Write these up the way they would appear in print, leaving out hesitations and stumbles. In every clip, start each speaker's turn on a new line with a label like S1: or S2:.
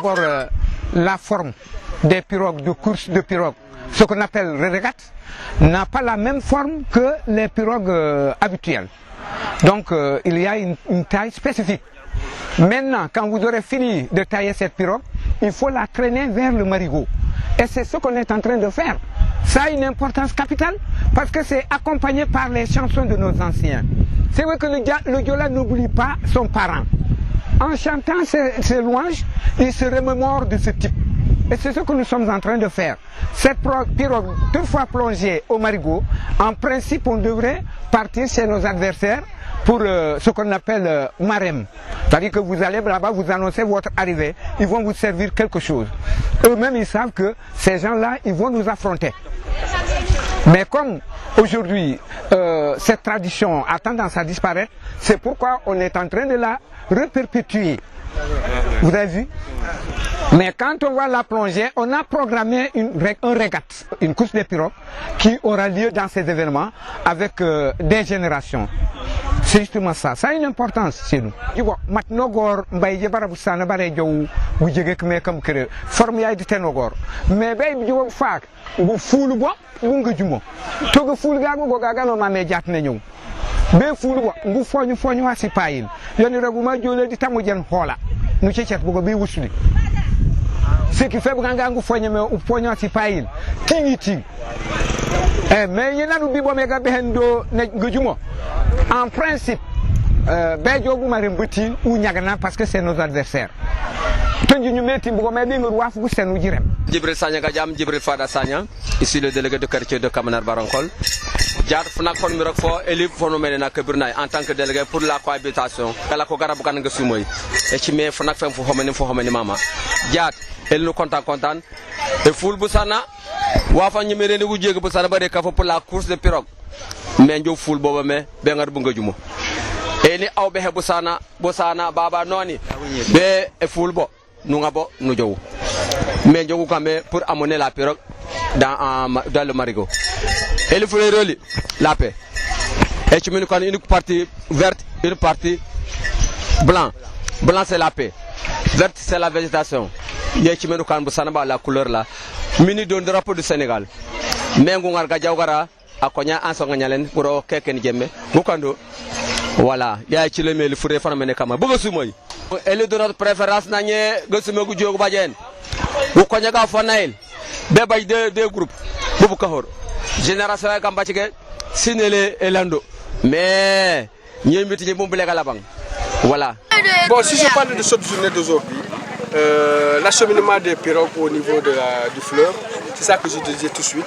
S1: D'abord, la forme des pirogues, de course de pirogues, ce qu'on appelle régate, n'a pas la même forme que les pirogues habituelles. Donc, il y a une taille spécifique. Maintenant, quand vous aurez fini de tailler cette pirogue, il faut la traîner vers le marigot. Et c'est ce qu'on est en train de faire. Ça a une importance capitale parce que c'est accompagné par les chansons de nos anciens. C'est vrai que le Diola n'oublie pas son parent. En chantant ces louanges, il se remémore de ce type. Et c'est ce que nous sommes en train de faire. Cette pirogue, une fois plongée au marigot, en principe, on devrait partir chez nos adversaires pour ce qu'on appelle marème. C'est-à-dire que vous allez là-bas, vous annoncez votre arrivée, ils vont vous servir quelque chose. Eux-mêmes, ils savent que ces gens-là, ils vont nous affronter. Mais comme aujourd'hui, cette tradition a tendance à disparaître, c'est pourquoi on est en train de la reperpétuer. Vous avez vu? Mais quand on va la plonger, on a programmé un régate, une course de pirogues qui aura lieu dans ces événements avec des générations. C'est justement ça. Ça a une importance chez nous. Maintenant, mais ben fulu ngu fonyu asipayil yoni reguma jole di tamu jen hola nu cecet bugo bi wusuli ce qui fait que ngu fonyu asipayil tingiti mais yena du bi bo mega behendo ne ngujumo en principe be jogu mare mbuti ou nyagana parce que c'est nos adversaires Djibril Sagna Gadiam, Djibril Fada Sagna, ici le délégué de quartier de Kamanar Barankol. Jaar Fnak Fon Mirokfo, élève phénoménal que Brunei en tant que délégué pour la cohabitation. La Kogarabukan Gasumoy. Et Chimé Fnak Fem Fomeni Mama. Jaar, elle nous content. Et Foul Boussana, Wafan Yimere Boudjé Boussana Bareka pour la course de pirogue. Menjo Foul Bobame, Bengar Bungajumo. Et ni Aubé Boussana, Baba Noni, Be et Foul Bo. Nous avons nous mais nous avons pour amener la pirogue dans le marigot. Et il faut relier la paix. Et tu me connais une partie verte, une partie blanc. Blanc c'est la paix, verte c'est la végétation. Et tu me connais la couleur là. Mini d'un drapeau du Sénégal. Mais nous avons gagné à Konya en Songanyalen pour quelqu'un qui aime. Voilà, il y a qui le met le fourré phénomène comme Bogosumoy. Elle est de notre préférence, Nanye, Gosumogu Diobayen. Vous connaissez qu'à Fonail, Bébay deux groupes, Bouboucahor. Génération Kambatique, Sinele et Lando. Mais, il y a une petite bombe à la banque. Voilà.
S2: Bon, si je parle de cette journée d'aujourd'hui, l'acheminement des pirogues au niveau du fleuve, c'est ça que je disais tout de suite.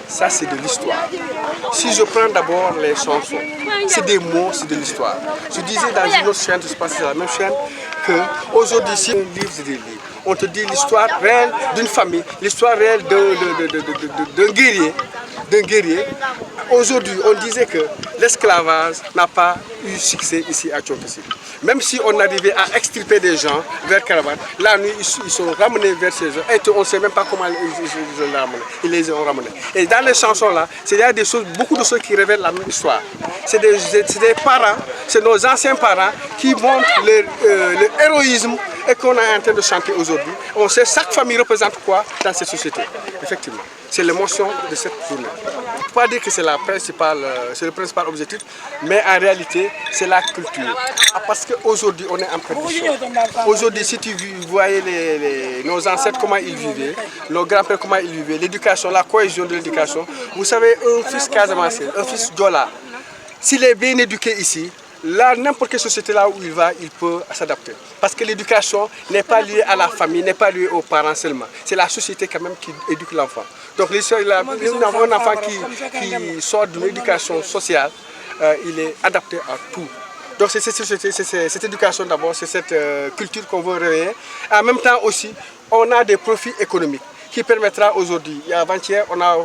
S2: Ça, c'est de l'histoire. Si je prends d'abord les chansons, c'est des mots, c'est de l'histoire. Je disais dans une autre chaîne, je pense que c'est la même chaîne, qu'aujourd'hui, si on livre, c'est des livres. On te dit l'histoire réelle d'une famille, l'histoire réelle d'un guerrier. Aujourd'hui, on disait que l'esclavage n'a pas eu succès ici à Tchonkessi. Même si on arrivait à extirper des gens vers Caravan, la nuit ils sont ramenés vers ces gens et on ne sait même pas comment ils les ont ramenés. Et dans les chansons là, il y a beaucoup de choses qui révèlent la même histoire. C'est des parents, c'est nos anciens parents qui montrent le héroïsme et qu'on est en train de chanter aujourd'hui. On sait chaque famille représente quoi dans cette société. Effectivement, c'est l'émotion de cette journée. Je ne peux pas dire que c'est le principal objectif, mais en réalité, c'est la culture. Parce qu'aujourd'hui, on est en perdition. Aujourd'hui, si tu voyais nos ancêtres, comment ils vivaient, nos grands-pères, comment ils vivaient, l'éducation, la cohésion de l'éducation. Vous savez, un fils Casamance, un fils Diola, s'il est bien éduqué ici, là, n'importe quelle société là où il va, il peut s'adapter. Parce que l'éducation n'est pas liée à la famille, n'est pas liée aux parents seulement. C'est la société quand même qui éduque l'enfant. Donc, nous avons un enfant qui sort d'une éducation sociale, il est adapté à tout. Donc, c'est cette éducation d'abord, c'est cette culture qu'on veut réveiller. En même temps aussi, on a des profits économiques qui permettra aujourd'hui, avant-hier, on a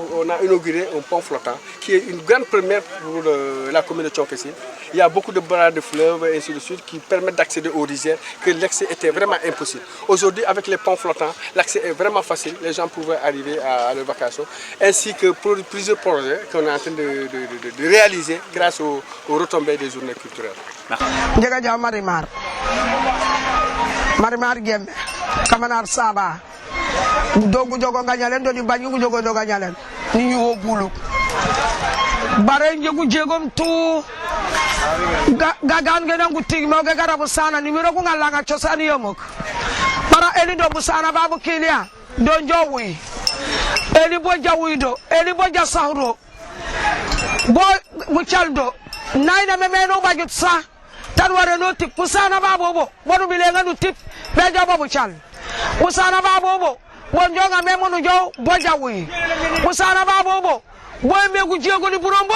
S2: inauguré un pont flottant qui est une grande première pour la commune de Tchonkessi. Il y a beaucoup de bras de fleuves et ainsi de suite qui permettent d'accéder aux rizières, que l'accès était vraiment impossible. Aujourd'hui, avec les ponts flottants, l'accès est vraiment facile, les gens pouvaient arriver à leurs vacations, ainsi que pour plusieurs projets qu'on est en train de réaliser grâce aux retombées des journées culturelles.
S3: kamanar saba dogu jogo nganyalen do ni banyu jogo do nganyalen ni yo bulu bare njegu jegom tu gagan gena ngutig mo ga garabu sana ni miro ko ngala chosani yomok para eni do busana babu kilia do jowi eni bo jawido eni bo jasahro bo buchaldo nayna memeno bajut sa tan ware no tip busana babu bo bonu bilenga no tip be jabo buchal busana babu bo bonjonga memonu jow bo jawi busana babu bo boy megu jego ni burombo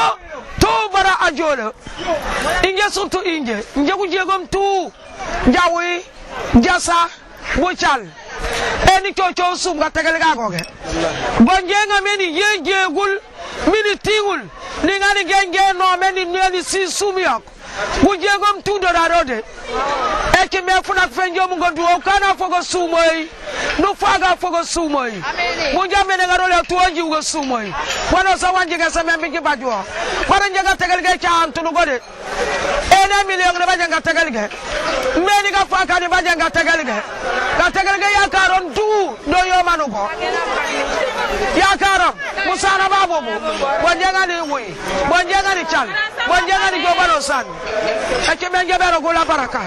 S3: to bara ajolo inje surtout inje njegu jegom tu jawi jasa bochal eni coco sum ga tegal ga goge bonjenga meni yejegul mini tingul ni ngani genge no meni neli si sumyak bu jegom tu do darode e ki me funa fenjo mu godu o kana fogo sumoy no faga fogo sumoy mu jamene garole tuoji ugo sumoy wono so wanje ga sa membe ki bajwo bara njaga tegal ga caam tunu gode ene million ga bajanga tegal ga meni ga faka ni bajanga tegal ga yakaron du do yo manugo yakaram musana babo mu bonjanga ni wi bonjanga ni chal bonjanga ni gobaro san ake menje bero gola baraka